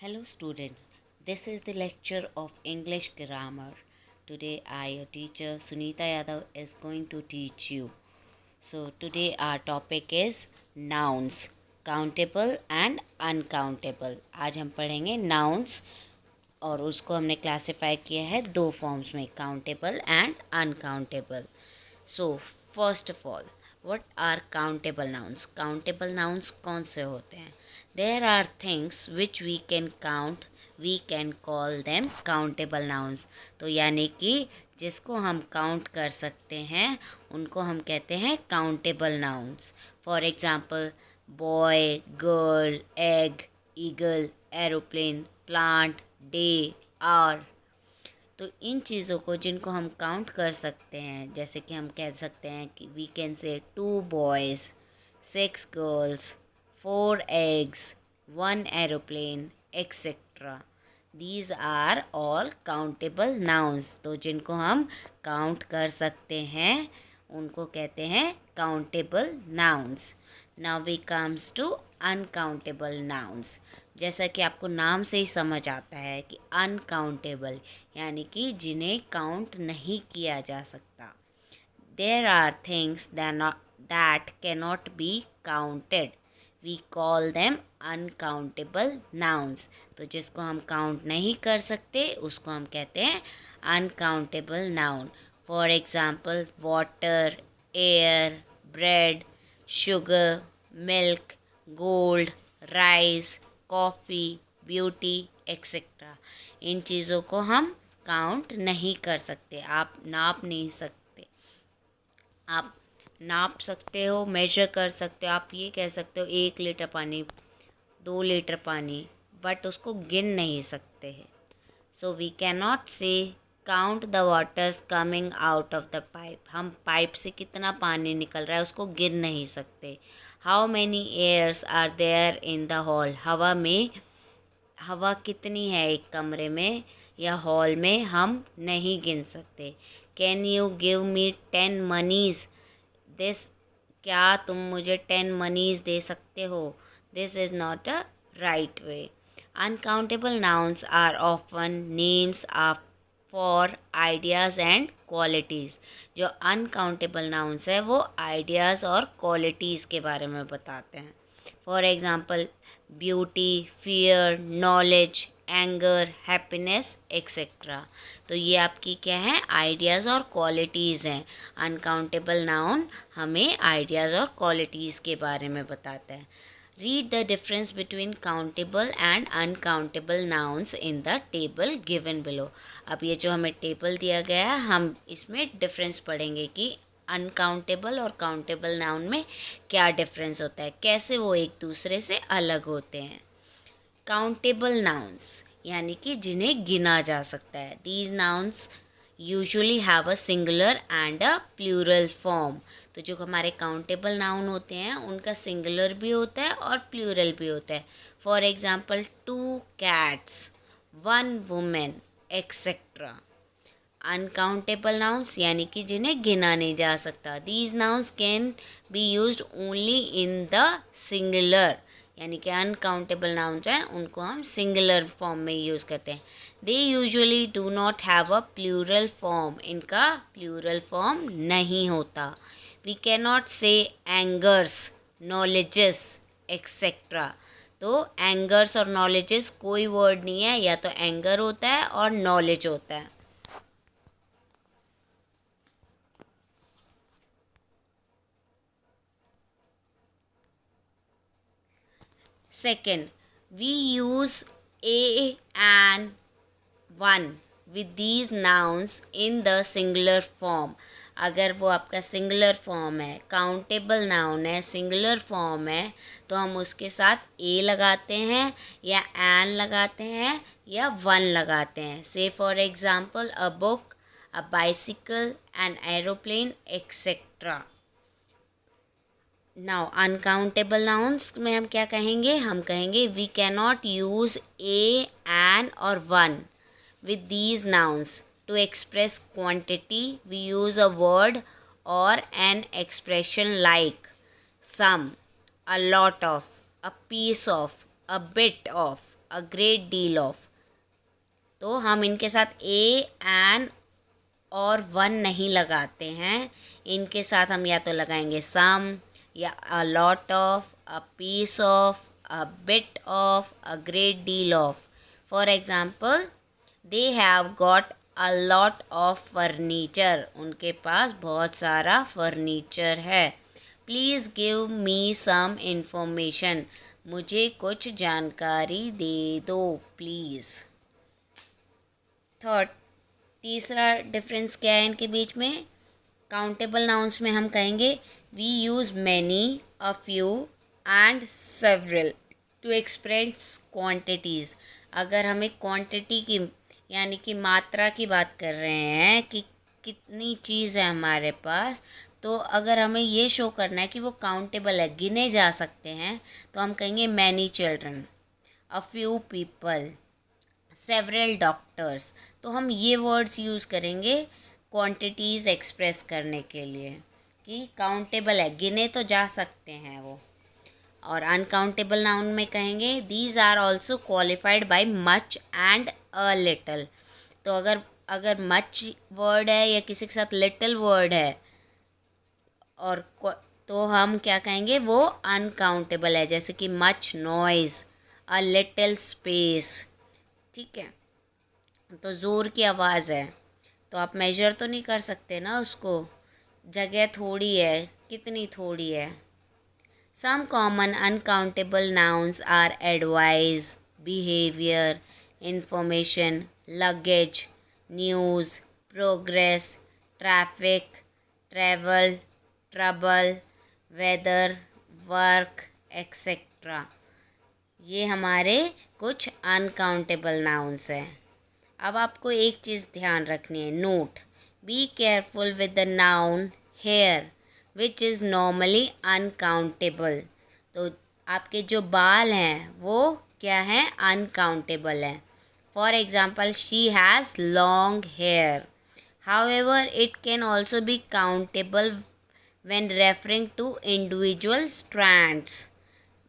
Hello students, this is the lecture of English grammar. Today I, your teacher Sunita Yadav, is going to teach you. So today our topic is nouns, countable and uncountable. आज हम पढ़ेंगे nouns और उसको हमने classify किया है दो forms में, countable and uncountable. So first of all, what are countable nouns? Countable nouns कौन से होते हैं? There are things which we can count, we can call them countable nouns. तो यानी कि जिसको हम काउंट कर सकते हैं उनको हम कहते हैं countable nouns. For example, boy, girl, egg, eagle, aeroplane, plant, day, hour. तो इन चीज़ों को जिनको हम काउंट कर सकते हैं, जैसे कि हम कह सकते हैं कि we can say 2 boys, 6 girls, 4 eggs, 1 aeroplane, etcetera. These are all countable nouns. तो जिनको हम काउंट कर सकते हैं उनको कहते हैं countable nouns. Now we comes to uncountable nouns. जैसा कि आपको नाम से ही समझ आता है कि अनकाउंटेबल यानी कि जिन्हें काउंट नहीं किया जा सकता. There are things that cannot be counted, we call them uncountable nouns. तो जिसको हम काउंट नहीं कर सकते उसको हम कहते हैं uncountable noun. For example, water, air, bread, sugar, milk, gold, rice, coffee, beauty, etcetera. इन चीज़ों को हम काउंट नहीं कर सकते. आप नाप नहीं सकते. आप नाप सकते हो, मेजर कर सकते हो. आप ये कह सकते हो 1 लीटर पानी, 2 लीटर पानी, बट उसको गिन नहीं सकते हैं. सो वी कैन नॉट से count the waters coming out of the pipe. हम पाइप से कितना पानी निकल रहा है उसको गिन नहीं सकते. How many airs are there in the hall. हवा कितनी है एक कमरे में या हॉल में हम नहीं गिन सकते. Can you give me 10 monies this. क्या तुम मुझे 10 मनीज़ दे सकते हो? This is not a right way. Uncountable nouns are often names of for ideas and qualities. जो अनकाउंटेबल नाउन्स है वो आइडियाज़ और क्वालिटीज़ के बारे में बताते हैं. For example, beauty, fear, knowledge, anger, happiness, etcetera. तो ये आपकी क्या है? आइडियाज़ और क्वालिटीज़ हैं. अनकाउंटेबल नाउन हमें आइडियाज़ और क्वालिटीज़ के बारे में बताता है. Read the difference between countable and uncountable nouns in the table given below. अब ये जो हमें टेबल दिया गया है हम इसमें डिफरेंस पढ़ेंगे कि अनकाउंटेबल और काउंटेबल नाउन में क्या डिफरेंस होता है, कैसे वो एक दूसरे से अलग होते हैं. काउंटेबल नाउन्स यानी कि जिन्हें गिना जा सकता है. These nouns usually have a singular and a plural form. तो जो हमारे काउंटेबल नाउन होते हैं उनका सिंगुलर भी होता है और प्लूरल भी होता है. For example, 2 cats, 1 women, etcetera. Uncountable nouns यानी कि जिन्हें गिना नहीं जा सकता. These nouns can be used only in the singular. यानी कि अनकाउंटेबल नाउन्स हैं उनको हम सिंगुलर फॉर्म में यूज़ करते हैं. They usually do not have a plural form. इनका प्लूरल फॉर्म नहीं होता. We can not say angers, knowledges, etcetera. तो एंगर्स और नॉलेजेस कोई वर्ड नहीं है, या तो एंगर होता है और नॉलेज होता है. Second, we use a and one with these nouns in the singular form. अगर वो आपका सिंगुलर फॉर्म है, काउंटेबल नाउन है, सिंगुलर फॉर्म है, तो हम उसके साथ ए लगाते हैं या एन लगाते हैं या वन लगाते हैं. Say for example, a book, a bicycle, an aeroplane, etcetera. Now uncountable nouns में हम क्या कहेंगे? हम कहेंगे we can not use a, an और one with these nouns to express quantity. We use a word और an expression like some, a lot of, a piece of, a bit of, a great deal of. तो हम इनके साथ ए, an और one नहीं लगाते हैं। इनके साथ हम या तो लगाएंगे सम, या a lot of, a piece of, a bit of, a great deal of. For example, they have got a lot of furniture. उनके पास बहुत सारा फर्नीचर है। Please give me some information. मुझे कुछ जानकारी दे दो प्लीज़। थर्ड, तीसरा डिफरेंस क्या है इनके बीच में? काउंटेबल नाउन्स में हम कहेंगे we use many, a few and several to express quantities. अगर हमें क्वांटिटी की यानी कि मात्रा की बात कर रहे हैं कि कितनी चीज़ है हमारे पास, तो अगर हमें ये शो करना है कि वो काउंटेबल है, गिने जा सकते हैं, तो हम कहेंगे many children, a few people, several doctors. तो हम ये वर्ड्स यूज़ करेंगे क्वांटिटीज़ एक्सप्रेस करने के लिए कि काउंटेबल है, गिने तो जा सकते हैं वो। और अनकाउंटेबल नाउन में कहेंगे these are also qualified by much and a little. तो अगर मच वर्ड है या किसी के साथ लिटल वर्ड है और तो हम क्या कहेंगे, वो अनकाउंटेबल है। जैसे कि much noise, a little space. ठीक है, तो ज़ोर की आवाज़ है तो आप मेजर तो नहीं कर सकते ना उसको, जगह थोड़ी है, कितनी थोड़ी है। Some common uncountable nouns are advice, behaviour, information, luggage, news, progress, traffic, travel, trouble, weather, work, etcetera. ये हमारे कुछ अनकाउंटेबल नाउन्स हैं। अब आपको एक चीज़ ध्यान रखनी है, note, be careful with the noun hair which is normally uncountable. तो आपके जो बाल हैं वो क्या हैं, अनकाउंटेबल हैं। For example, she has long hair. However it can also be countable when referring to individual strands।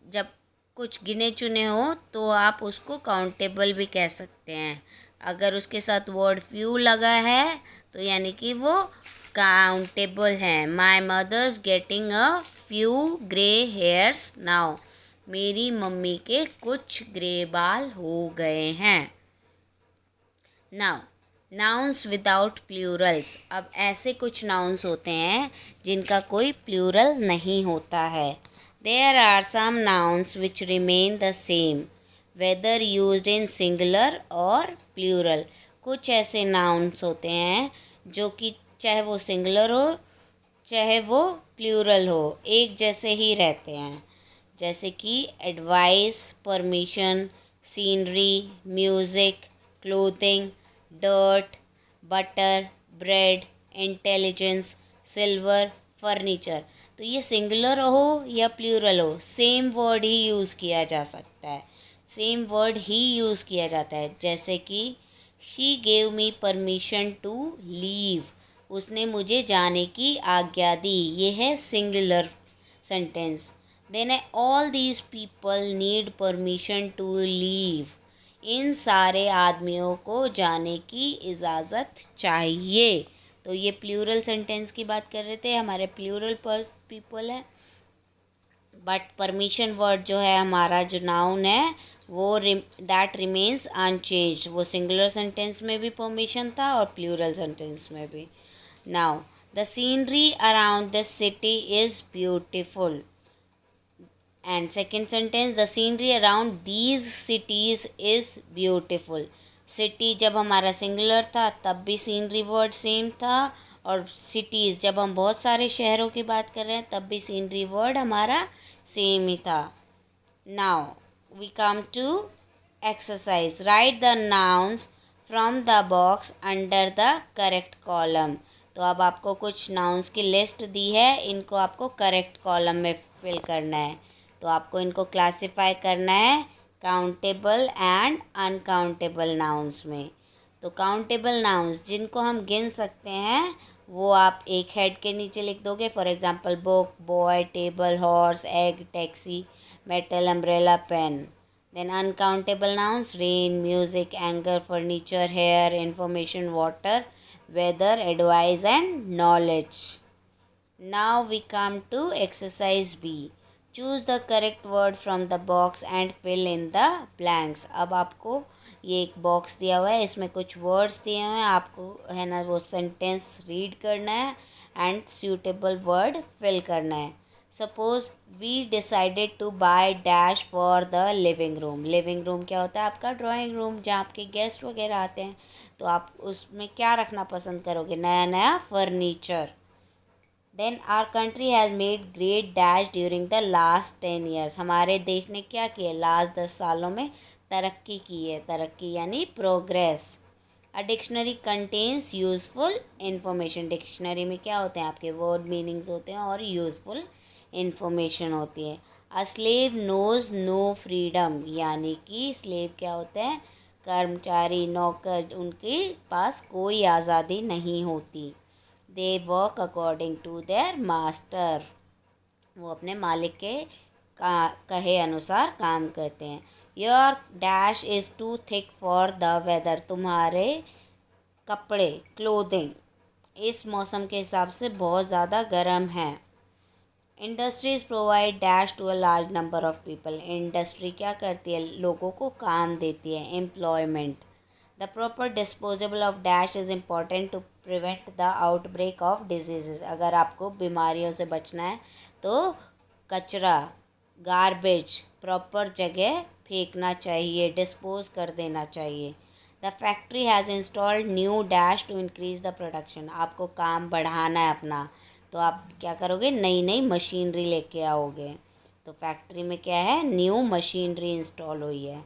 जब कुछ गिने चुने हो तो आप उसको काउंटेबल भी कह सकते हैं। अगर उसके साथ वर्ड फ्यू लगा है तो यानी कि वो काउंटेबल है। My mother's getting a few grey hairs now. मेरी मम्मी के कुछ ग्रे बाल हो गए हैं। Now, nouns without plurals. अब ऐसे कुछ नाउन्स होते हैं जिनका कोई प्लूरल नहीं होता है। There are some nouns which remain the same whether used in singular और प्लूरल। कुछ ऐसे नाउन्स होते हैं जो कि चाहे वो सिंगुलर हो चाहे वो प्लूरल हो, एक जैसे ही रहते हैं। जैसे कि advice, permission, scenery, music, clothing, dirt, butter, bread, intelligence, silver, furniture. तो ये सिंगुलर हो या प्लूरल हो, सेम वर्ड ही यूज़ किया जा सकता है, सेम वर्ड ही यूज़ किया जाता है। जैसे कि she gave me permission to leave. उसने मुझे जाने की आज्ञा दी। ये है singular sentence. Then all these people need permission to leave. इन सारे आदमियों को जाने की इजाज़त चाहिए। तो ये प्लूरल सेंटेंस की बात कर रहे थे, हमारे प्लूरल पर पीपल है। बट परमिशन वर्ड जो है हमारा जो नाउन है वो दैट रिमेन्स अनचेंज्ड। वो सिंगुलर सेंटेंस में भी परमिशन था और प्लूरल सेंटेंस में भी। Now, the scenery around the city is beautiful. And second sentence, the scenery around these cities is beautiful. City जब हमारा सिंगुलर था तब भी सीनरी वर्ड सेम था, और सिटीज़ जब हम बहुत सारे शहरों की बात कर रहे हैं तब भी सीनरी वर्ड हमारा सेम ही था। Now we come to exercise. Write the nouns from the box under the correct column. तो अब आपको कुछ नाउन्स की लिस्ट दी है, इनको आपको करेक्ट कॉलम में फिल करना है। तो आपको इनको क्लासिफाई करना है काउंटेबल एंड अनकाउंटेबल नाउन्स में। तो काउंटेबल नाउन्स जिनको हम गिन सकते हैं वो आप एक हेड के नीचे लिख दोगे। For example, book, boy, table, horse, egg, taxi, metal, umbrella, pen. Then uncountable nouns: rain, music, anger, furniture, hair, information, water, weather, advice, and knowledge. Now we come to exercise B. Choose the correct word from the box and fill in the blanks. अब आपको ये एक box दिया हुआ है, इसमें कुछ words दिए हुए हैं, आपको है ना वो सेंटेंस रीड करना है एंड सूटेबल वर्ड फिल करना है. Suppose we decided to buy dash for the living room. Living room क्या होता है? आपका ड्राइंग रूम, जहाँ आपके गेस्ट वगैरह आते हैं. तो आप उसमें क्या रखना पसंद करोगे? नया नया furniture. Then our country has made great dash during the last 10 years. हमारे देश ने क्या किया? लास्ट 10 सालों में तरक्की की है. तरक्की यानी progress. A dictionary contains useful information. Dictionary में क्या होते हैं? आपके वर्ड मीनिंग्स होते हैं और यूजफुल इन्फॉर्मेशन होती है. A slave knows no freedom. यानी कि स्लेव क्या होते हैं? कर्मचारी, नौकर. उनके पास कोई आज़ादी नहीं होती. They work according to their master. वो अपने मालिक के कहे अनुसार काम करते हैं. Your dash is too thick for the weather. तुम्हारे कपड़े, क्लोथिंग, इस मौसम के हिसाब से बहुत ज़्यादा गर्म हैं. Industries provide dash to a large number of people. Industry क्या करती है? लोगों को काम देती है, employment. The proper disposable of dash is important to prevent the outbreak of disease. अगर आपको बीमारियों से बचना है तो कचरा, गार्बेज प्रॉपर जगह फेंकना चाहिए, डिस्पोज कर देना चाहिए. The factory has installed new dash to increase the production. आपको काम बढ़ाना है अपना, तो आप क्या करोगे? नई नई मशीनरी लेके आओगे. तो फैक्ट्री में क्या है? न्यू मशीनरी इंस्टॉल हुई है.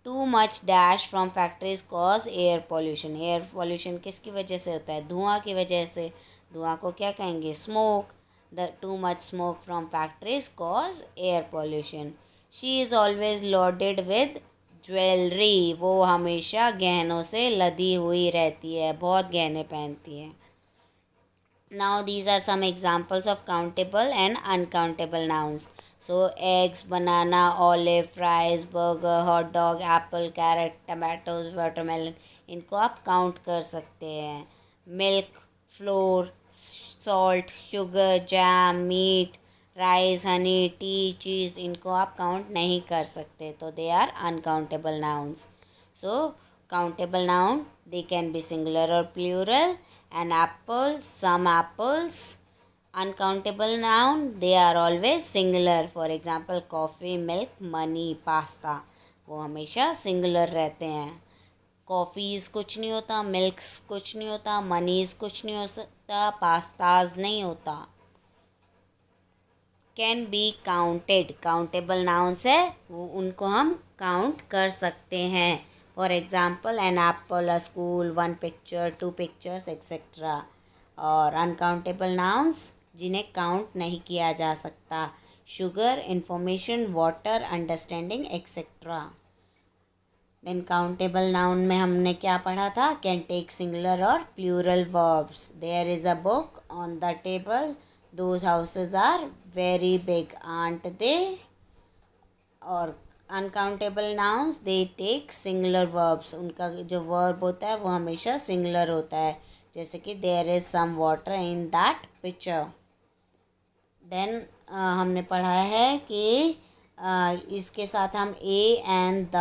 Too much dash from factories cause air pollution. Air pollution किसकी वजह से होता है? धुआं की वजह से. धुआं को क्या कहेंगे? Smoke. The too much smoke from factories cause air pollution. She is always loaded with jewellery. वो हमेशा गहनों से लदी हुई रहती है, बहुत गहने पहनती है. Now these are some examples of countable and uncountable nouns. So eggs, banana, olive, fries, burger, hot dog, apple, carrot, tomatoes, watermelon. इनको आप काउंट कर सकते हैं. Milk, flour, salt, sugar, jam, meat, rice, honey, tea, cheese. इनको आप count नहीं कर सकते, तो they are uncountable nouns. So countable noun, they can be singular or plural. An apple, some apples. Uncountable noun, they are always singular. For example, coffee, milk, money, pasta. वो हमेशा singular रहते हैं. Coffees कुछ नहीं होता, milks कुछ नहीं होता, मनीज़ कुछ नहीं हो सकता, पास्ताज नहीं होता. Can be counted. Countable nouns है, वो उनको हम काउंट कर सकते हैं. For example, an apple, a school, one picture, two pictures, etcetera. और अनकाउंटेबल नाउन्स जिन्हें काउंट नहीं किया जा सकता: sugar, information, water, understanding, etcetera. Then countable noun में हमने क्या पढ़ा था? कैन टेक सिंगुलर और plural verbs. There is a book on the table. Those houses are very big, aren't दे. और uncountable nouns they take singular verbs. उनका जो verb होता है वो हमेशा सिंगुलर होता है. जैसे कि there is some water in that picture. Then हमने पढ़ा है कि इसके साथ हम a and the,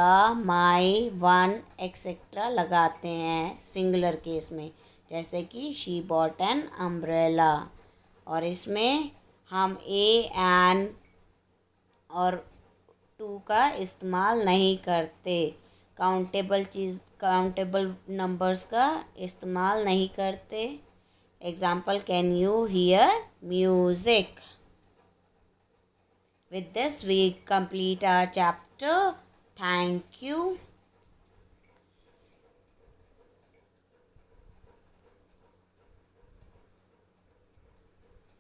my, one, etcetera लगाते हैं सिंगुलर केस में. जैसे कि शी बॉट एन अम्ब्रेला. और इसमें हम ए एन और टू का इस्तेमाल नहीं करते. काउंटेबल नंबर्स का इस्तेमाल नहीं करते. Example, can you here music. With this we complete our chapter. Thank you.